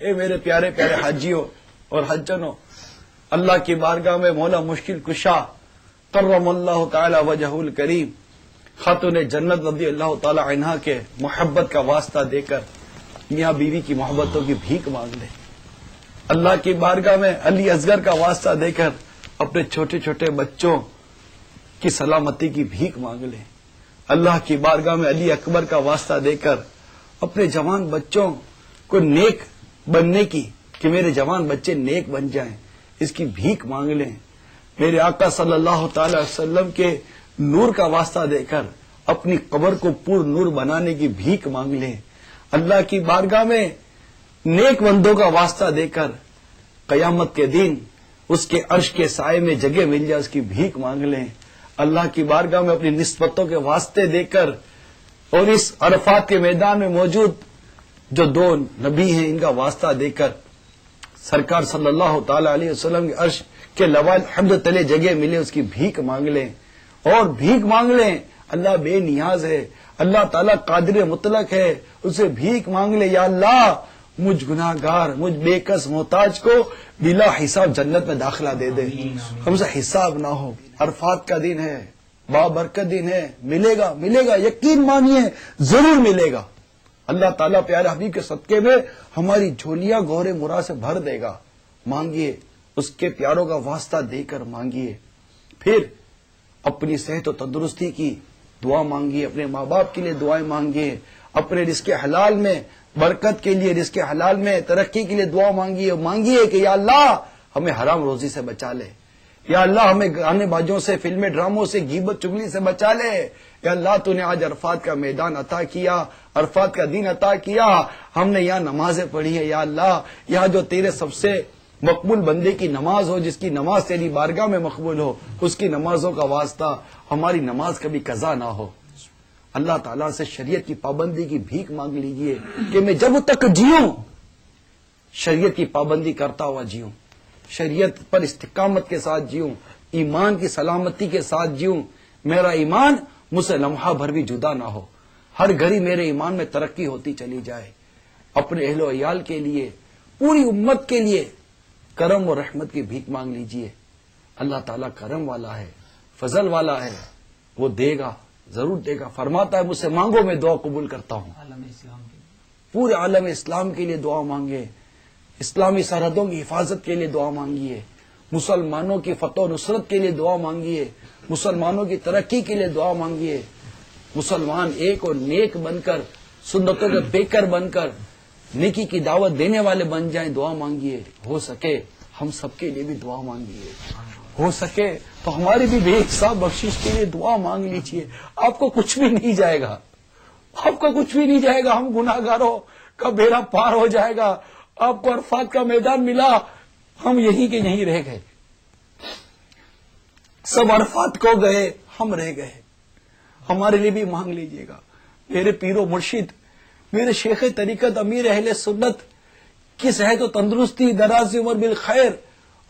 اے میرے پیارے پیارے حاجیوں اور حجنوں، اللہ کی بارگاہ میں مولا مشکل کشا کرم اللہ تعالی وجہ الکریم خاتون جنت رضی اللہ تعالی عنہا کے محبت کا واسطہ دے کر میاں بیوی کی محبتوں کی بھیک مانگ لے. اللہ کی بارگاہ میں علی اصغر کا واسطہ دے کر اپنے چھوٹے چھوٹے بچوں کی سلامتی کی بھیک مانگ لے. اللہ کی بارگاہ میں علی اکبر کا واسطہ دے کر اپنے جوان بچوں کو نیک بننے کی، کہ میرے جوان بچے نیک بن جائیں، اس کی بھیک مانگ لیں. میرے آقا صلی اللہ تعالی وسلم کے نور کا واسطہ دے کر اپنی قبر کو پر نور بنانے کی بھیک مانگ لیں. اللہ کی بارگاہ میں نیک بندوں کا واسطہ دے کر قیامت کے دن اس کے عرش کے سائے میں جگہ مل جائے، اس کی بھیک مانگ لیں. اللہ کی بارگاہ میں اپنی نسبتوں کے واسطے دے کر اور اس عرفات کے میدان میں موجود جو دو نبی ہیں ان کا واسطہ دے کر سرکار صلی اللہ تعالی علیہ وسلم کے عرش کے لوال حمد تلے جگہ ملے، اس کی بھیک مانگ لیں. اور بھیک مانگ لیں. اللہ بے نیاز ہے، اللہ تعالیٰ قادر مطلق ہے، اسے بھیک مانگ لے، یا اللہ مجھ گناہ گار، مجھ بے کس محتاج کو بلا حساب جنت میں داخلہ دے دے، ہم سے حساب نہ ہو. عرفات کا دن ہے، بابرکت دن ہے، ملے گا ملے گا، یقین مانیے ضرور ملے گا. اللہ تعالیٰ پیارے حبیب کے صدقے میں ہماری جھولیاں گہرے مرا سے بھر دے گا. مانگیے، اس کے پیاروں کا واسطہ دے کر مانگیے. پھر اپنی صحت و تندرستی کی دعا مانگیے، اپنے ماں باپ کے لیے دعائیں مانگیے، اپنے رزق حلال میں برکت کے لیے، رزق حلال میں ترقی کے لیے دعا مانگیے. مانگیے کہ یا اللہ ہمیں حرام روزی سے بچا لے، یا اللہ ہمیں گانے بازوں سے، فلمیں ڈراموں سے، غیبت چگلی سے بچا لے. یا اللہ تو نے آج عرفات کا میدان عطا کیا، عرفات کا دن عطا کیا، ہم نے یہاں نمازیں پڑھی ہے. یا اللہ یہاں جو تیرے سب سے مقبول بندے کی نماز ہو، جس کی نماز تیری بارگاہ میں مقبول ہو، اس کی نمازوں کا واسطہ ہماری نماز کبھی قضا نہ ہو. اللہ تعالیٰ سے شریعت کی پابندی کی بھیک مانگ لیجئے کہ میں جب تک جیوں شریعت کی پابندی کرتا ہوا جیوں، شریعت پر استقامت کے ساتھ جیوں، ایمان کی سلامتی کے ساتھ جیوں. میرا ایمان مجھ سے لمحہ بھر بھی جدا نہ ہو، ہر گھڑی میرے ایمان میں ترقی ہوتی چلی جائے. اپنے اہل و عیال کے لیے، پوری امت کے لیے کرم و رحمت کی بھیک مانگ لیجئے. اللہ تعالیٰ کرم والا ہے، فضل والا ہے، وہ دے گا، ضرور دے گا. فرماتا ہے مجھ سے مانگو میں دعا قبول کرتا ہوں. پورے عالم اسلام کے لیے دعا مانگے، اسلامی سرحدوں کی حفاظت کے لیے دعا مانگیے، مسلمانوں کی فتح و نصرت کے لیے دعا مانگیے، مسلمانوں کی ترقی کے لیے دعا مانگیے. مسلمان ایک اور نیک بن کر، سنتوں کے پیکر بن کر، نیکی کی دعوت دینے والے بن جائیں. دعا مانگیے. ہو سکے ہم سب کے لیے بھی دعا مانگیے، ہو سکے تو ہماری بھی بے حساب بخشش کے لیے دعا مانگ لیجیے. آپ کو کچھ بھی نہیں جائے گا، آپ کو کچھ بھی نہیں جائے گا. ہم گناہ گاروں کا بیڑا پار ہو جائے گا. آپ کو عرفات کا میدان ملا، ہم یہیں کے یہیں رہ گئے. سب عرفات کو گئے، ہم رہ گئے. ہمارے لیے بھی مانگ لیجیے گا. میرے پیر و مرشد، میرے شیخ طریقت، امیر اہل سنت کی صحت و تندرستی، دراز عمر بالخیر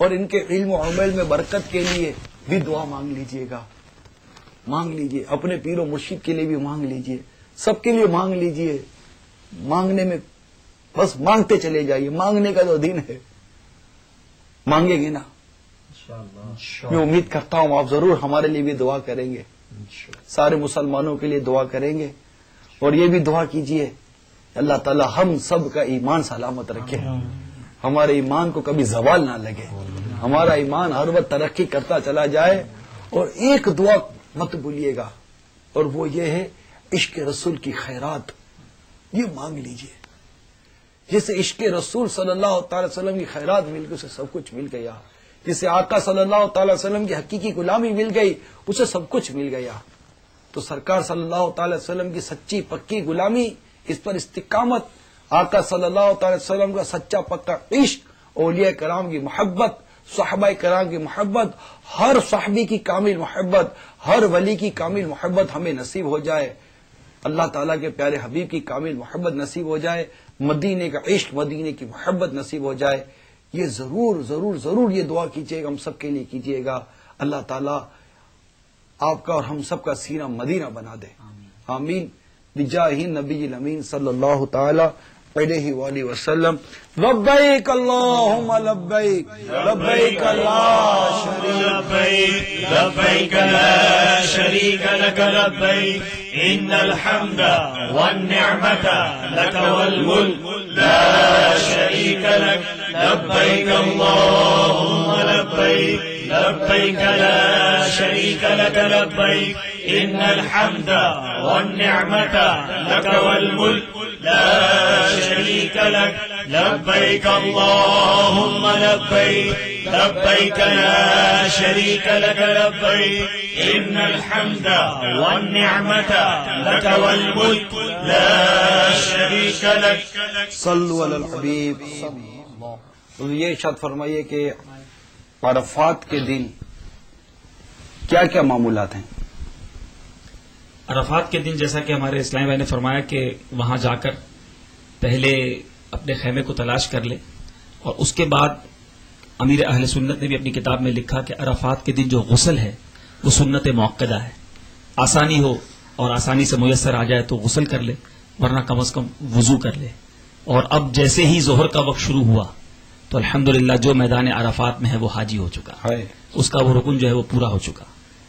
اور ان کے علم و عمل میں برکت کے لیے بھی دعا مانگ لیجیے گا. مانگ لیجیے، اپنے پیر و مرشد کے لیے بھی مانگ لیجیے، سب کے لیے مانگ لیجیے. مانگنے میں بس مانگتے چلے جائیے. مانگنے کا جو دن ہے، مانگیں گے نا. میں امید کرتا ہوں آپ ضرور ہمارے لیے بھی دعا کریں گے، سارے مسلمانوں کے لیے دعا کریں گے. اور یہ بھی دعا کیجیے اللہ تعالی ہم سب کا ایمان سلامت رکھے، ہمارے ایمان کو کبھی زوال نہ لگے، ہمارا ایمان ہر وقت ترقی کرتا چلا جائے. اور ایک دعا مت بھولیے گا، اور وہ یہ ہے عشق رسول کی خیرات. یہ مانگ لیجیے. جسے عشق رسول صلی اللہ تعالی وسلم کی خیرات مل گئی، اسے سب کچھ مل گیا. جسے آقا صلی اللہ تعالی وسلم کی حقیقی غلامی مل گئی، اسے سب کچھ مل گیا. تو سرکار صلی اللہ تعالی وسلم کی سچی پکی غلامی، اس پر استقامت، آقا صلی اللہ تعالی وسلم کا سچا پکا عشق، اولیاء کرام کی محبت، صحابہ کرام کی محبت، ہر صحابی کی کامل محبت، ہر ولی کی کامل محبت ہمیں نصیب ہو جائے. اللہ تعالیٰ کے پیارے حبیب کی کامل محبت نصیب ہو جائے، مدینے کا عشق، مدینے کی محبت نصیب ہو جائے. یہ ضرور ضرور ضرور یہ دعا کیجیے گا، ہم سب کے لیے کیجیے گا. اللہ تعالیٰ آپ کا اور ہم سب کا سینہ مدینہ بنا دے. آمین بجاہ نبی الامین صلی اللہ تعالی علیہ وآلہ وسلم لبیک اللہم لبیک لبیک لا شریک لبیک لا شریک لک لبیک ان الحمد والنعمت لک والملک لا شریک لک لبیک اللہم لبیک لبیک لا شریک لک لبیک ان الحمد والنعمت لک والملک لا شریک لک لبیک اللہم لبیک لبیک لا شریک لک لبیک ان الحمد والنعمت لک والملک لا شریک لک صلو علی الحبیب. تو یہ ارشاد فرمائیے کہ عرفات کے دن کیا کیا معمولات ہیں؟ عرفات کے دن جیسا کہ ہمارے اسلام بھائی نے فرمایا کہ وہاں جا کر پہلے اپنے خیمے کو تلاش کر لے، اور اس کے بعد امیر اہل سنت نے بھی اپنی کتاب میں لکھا کہ عرفات کے دن جو غسل ہے وہ سنت موقدہ ہے. آسانی ہو اور آسانی سے میسر آ جائے تو غسل کر لے، ورنہ کم از کم وضو کر لے. اور اب جیسے ہی ظہر کا وقت شروع ہوا تو الحمدللہ جو میدان عرفات میں ہے وہ حاجی ہو چکا، اس کا وہ رکن جو ہے وہ پورا ہو چکا.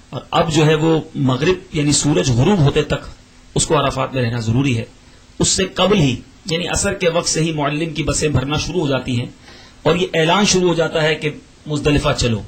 اور اب جو ہے وہ مغرب یعنی سورج غروب ہوتے تک اس کو عرفات میں رہنا ضروری ہے. اس سے قبل ہی یعنی عصر کے وقت سے ہی معلم کی بسیں بھرنا شروع ہو جاتی ہیں اور یہ اعلان شروع ہو جاتا ہے کہ مزدلفہ چلو.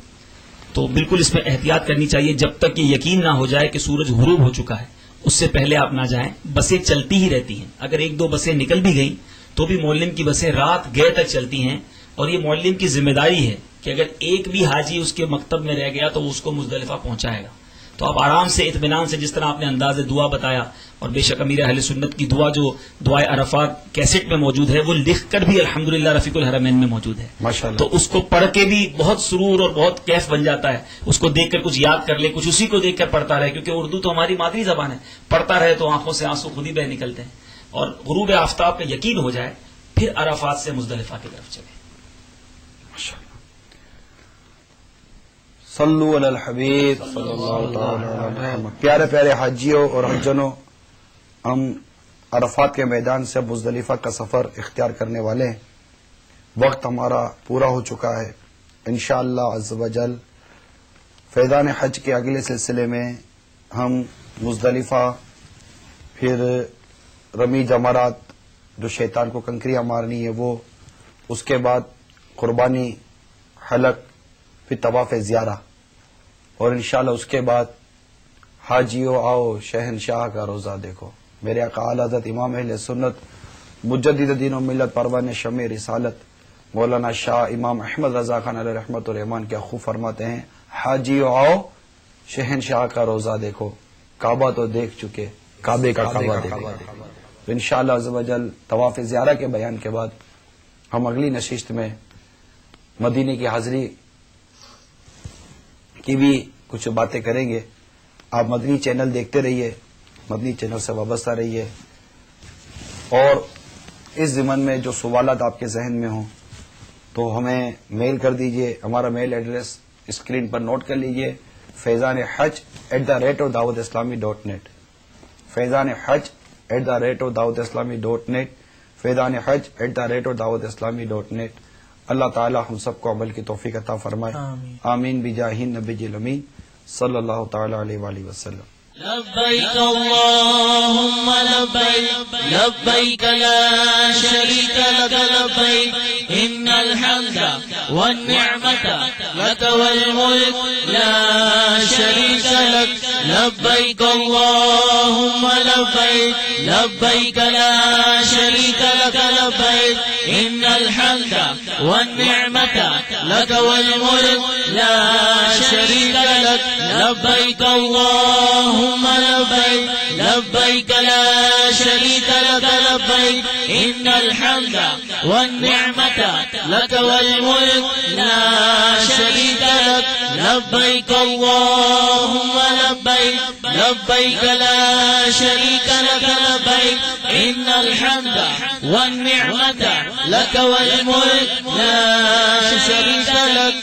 تو بالکل اس میں احتیاط کرنی چاہیے جب تک یہ یقین نہ ہو جائے کہ سورج غروب ہو چکا ہے، اس سے پہلے آپ نہ جائیں. بسیں چلتی ہی رہتی ہیں، اگر ایک دو بسیں نکل بھی گئیں تو بھی معلم کی بسیں رات گئے تک چلتی ہیں، اور یہ معلم کی ذمہ داری ہے کہ اگر ایک بھی حاجی اس کے مکتب میں رہ گیا تو وہ اس کو مزدلفہ پہنچائے گا. تو آپ آرام سے اطمینان سے، جس طرح آپ نے انداز دعا بتایا، اور بے شک امیر اہل سنت کی دعا جو دعائے عرفات کیسٹ میں موجود ہے وہ لکھ کر بھی الحمدللہ رفیق الحرمین میں موجود ہے ماشاءاللہ. تو اس کو پڑھ کے بھی بہت سرور اور بہت کیف بن جاتا ہے. اس کو دیکھ کر کچھ یاد کر لے، کچھ اسی کو دیکھ کر پڑھتا رہے، کیونکہ اردو تو ہماری مادری زبان ہے. پڑھتا رہے تو آنکھوں سے آنسو خود ہی بہ نکلتے ہیں. اور غروب آفتاب کا یقین ہو جائے پھر عرفات سے مزدلفہ کی طرف چلے. صلو علی الحبیب صلی اللہ تعالی علیہ وسلم. پیارے پیارے حاجیوں اور حجنوں، ہم عرفات کے میدان سے مزدلفہ کا سفر اختیار کرنے والے ہیں. وقت ہمارا پورا ہو چکا ہے. انشاءاللہ عز و جل فیضان حج کے اگلے سلسلے میں ہم مزدلفہ، پھر رمی جمرات جو شیطان کو کنکریاں مارنی ہے وہ، اس کے بعد قربانی، حلق، پھر طواف زیارہ، اور انشاءاللہ اس کے بعد حاجیو آؤ شہنشاہ کا روزہ دیکھو. میرے آقا اعلی حضرت امام اہل سنت مجدد دین و ملت پروان شمع رسالت مولانا شاہ امام احمد رضا خان علیہ رحمت الرحمان کیا خوب فرماتے ہیں، حاجیو آؤ شہنشاہ کا روزہ دیکھو. کعبہ تو دیکھ چکے، کعبے کا کعبہ دیکھو. تو انشاءاللہ عز و جل طواف زیارہ کے بیان کے بعد ہم اگلی نشست میں مدینے کی حاضری کی بھی کچھ باتیں کریں گے. آپ مدنی چینل دیکھتے رہیے، مدنی چینل سے وابستہ رہیے، اور اس ضمن میں جو سوالات آپ کے ذہن میں ہوں تو ہمیں میل کر دیجئے. ہمارا میل ایڈریس اسکرین پر نوٹ کر لیجئے، faizanhaj@dawatIslami.net، faizanhaj@dawatIslami.net، faizanhaj@dawatIslami.net. اللہ تعالی ہم سب کو عمل کی توفیق عطا فرمائے. آمین بجاہ النبی الامین صلی اللہ تعالی علیہ وآلہ وسلم. لبیک اللہم لبیک لبیک لا شریک لک لبیک ان الحمد والنعمت لک والملک لا شریک لک لبیک اللہم لبیک لبیک لا شریک لک لبیک ان الحمد والنعمت لک والملک لا شریک لک لبیک اللہم لبیک لبیک لا شریک لک لبیک ان الحمد والنعمت لک والملک لا شریک لک لبیک اللہم لبیک لبیک لا شریک لک لبیک ان الحمد والنعمت لک والملک لا شریک لک.